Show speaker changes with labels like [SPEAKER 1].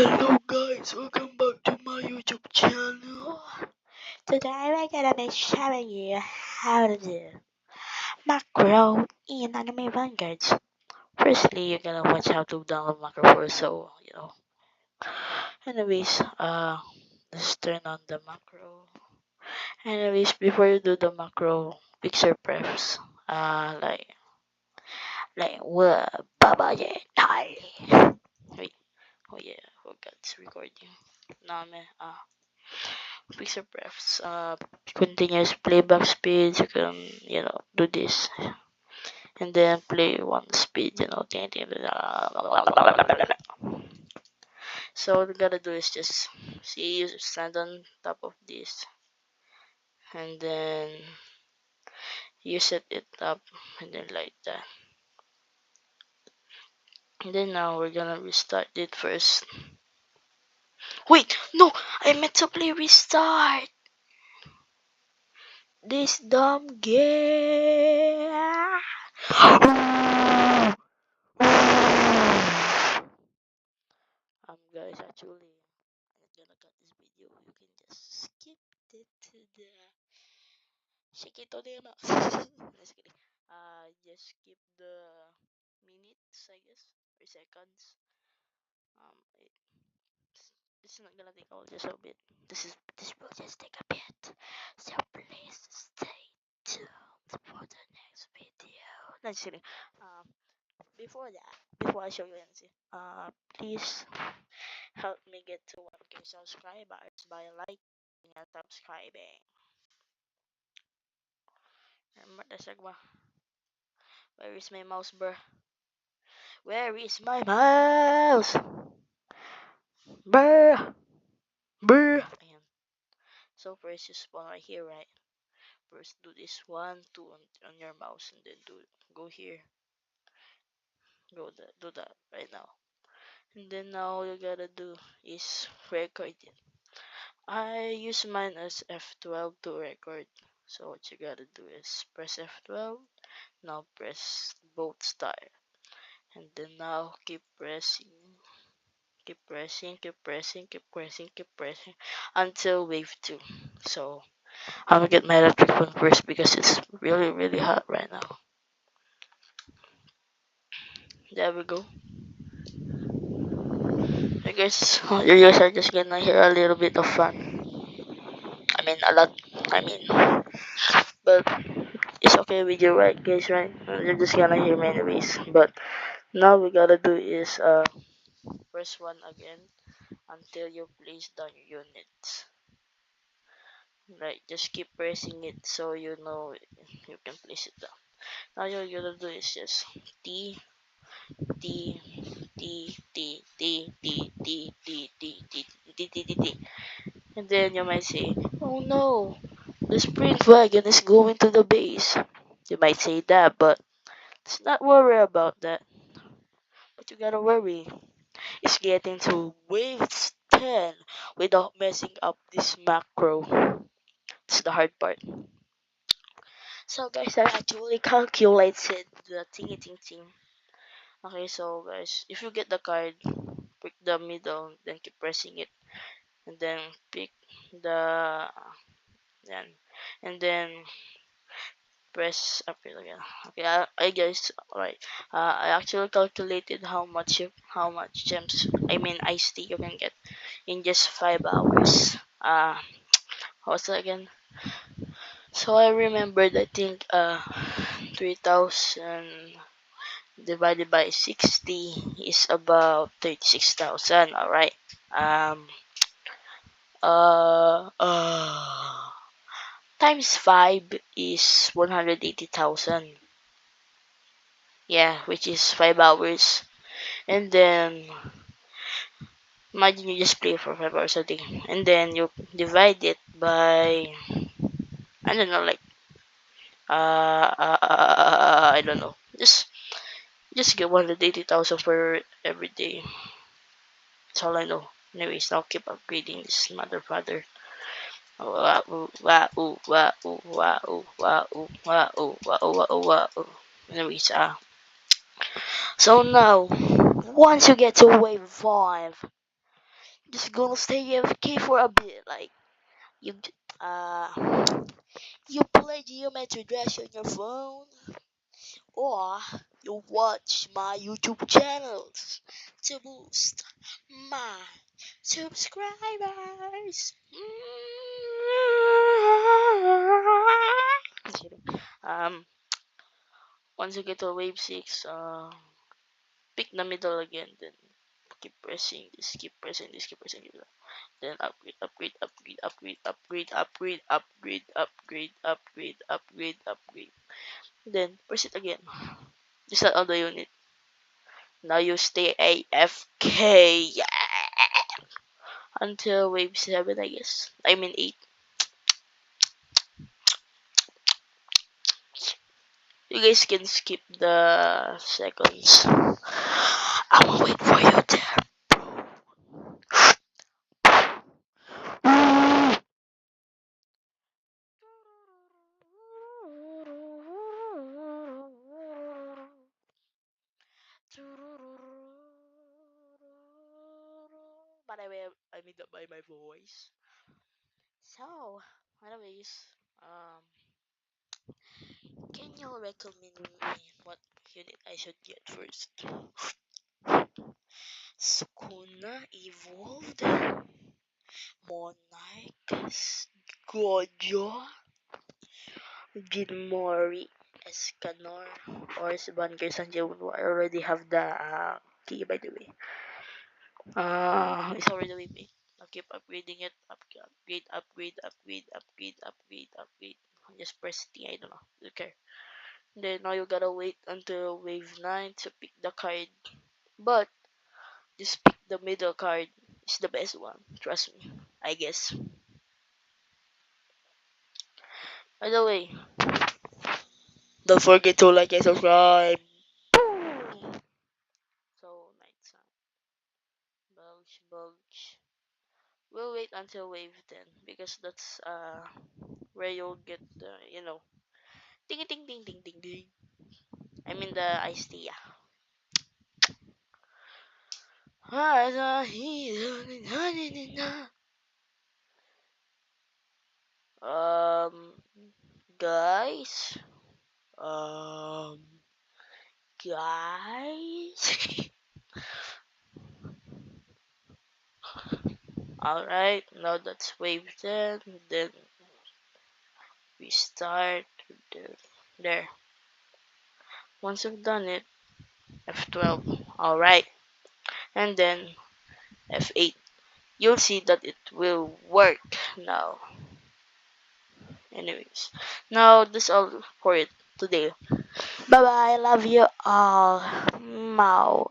[SPEAKER 1] Hello guys, welcome back to my YouTube channel. Today we're gonna be showing you how to do macro in Anime Vanguard. Firstly, you're gonna watch how to download macro first, so you know. Anyways, let's turn on the macro. Anyways, before you do the macro, fix your prefs. Like what? Baba yeah, hi. Wait, oh yeah, forgot it's recording. Nah, man. Fix your prefs, continuous playback speed. You can, do this and then play one speed, so what you gotta do is just see, you stand on top of this and then you set it up and then like that. And then now we're gonna restart it first. Wait, no, I meant to play restart. This dumb game. Guys, actually, I'm not gonna cut this video. You can just skip it to the Shikito de Max. Just kidding. Just skip the minutes, I guess, or seconds. Um, it, it's not gonna take all just a bit. This will just take a bit. So please stay tuned for the next video. No, just kidding. Before that, before I show you anything, please help me get to 1K subscribers by liking and subscribing. Remember the segma. Where is my mouse, bruh? Where is my mouse? Bruh! Bruh! Ayan. So first you spawn right here, right? First do this 1, 2 on your mouse and then go here. Do that right now. And then now all you gotta do is record it. I use mine as F12 to record. So what you gotta do is press F12. Now press both star. And then now keep pressing. Keep pressing, keep pressing, keep pressing, keep pressing until wave 2. So I'm gonna get my electric phone first because it's really really hot right now. There we go. I guess you guys are just gonna hear a little bit of fun. I mean a lot. I mean, but it's okay with you, right, guys? Right? You're just gonna hear me anyways. But now we gotta do is press 1 again until you place down your units. Right, just keep pressing it so you know you can place it down. Now all you gotta do is just T T T T T T T T T T T T T T, and then you might say, "Oh no, the sprint wagon is going to the base." You might say that, but let's not worry about that. What you gotta worry is getting to wave 10 without messing up this macro. It's the hard part. So guys, I actually calculated the thingy ting ting. Okay, so guys, if you get the card, pick the middle, then keep pressing it, and then pick the then and then press up it again. Okay, I guys, alright. I actually calculated how much gems, I mean iced tea you can get in just 5 hours. What's that again? So I remembered, I think 3,000 divided by 60 is about 36,000. All right. Um. Uh. Uh. Times 5 is 180,000. Yeah, which is 5 hours. And then imagine you just play for 5 hours a day, and then you divide it by, I don't know, like I don't know. Just get 180,000 for every day. That's all I know. Anyways, I'll keep upgrading this mother father. Wow, wow, wow, wow, wow, wow, wow, wow. Anyways, so now once you get to wave 5, just gonna stay AFK for a bit. Like you, uh, you play Geometry Dash on your phone, or you watch my YouTube channels to boost my subscribers. Just kidding. Once you get to wave 6, pick the middle again, then keep pressing this, keep pressing this, keep pressing this. Then upgrade, upgrade, upgrade, upgrade, upgrade, upgrade, upgrade, upgrade, upgrade, upgrade, upgrade. Then press it again. Reset all the unit. Now you stay AFK. Yeah. Until wave 7, I guess. I mean 8. You guys can skip the seconds. I'ma wait for you there. By the way, I made up by my voice. So, anyways, um, can you recommend me what unit I should get first? Sukuna Evolved, Monarch, Gojo, Jinmori, Escanor, or Sabanker Sanjaun. I already have the key, by the way. It's already with me. I'll keep upgrading it. Upgrade, upgrade, upgrade, upgrade, upgrade, upgrade. Just press T, I don't know. Okay. Then now you gotta wait until wave 9 to pick the card. But just pick the middle card. It's the best one. Trust me. I guess. By the way, don't forget to like and subscribe. So, night sun. Bulge, bulge. We'll wait until wave 10 because that's where you'll get the, ding ding ding ding ding ding. I mean the iced tea. Um, guys. Um, guys. Alright, now that's wave 10. Then we start. There. Once you've done it, F12. Alright. And then F8. You'll see that it will work now. Anyways, now that's all for it today. Bye bye. Love you all. Mau.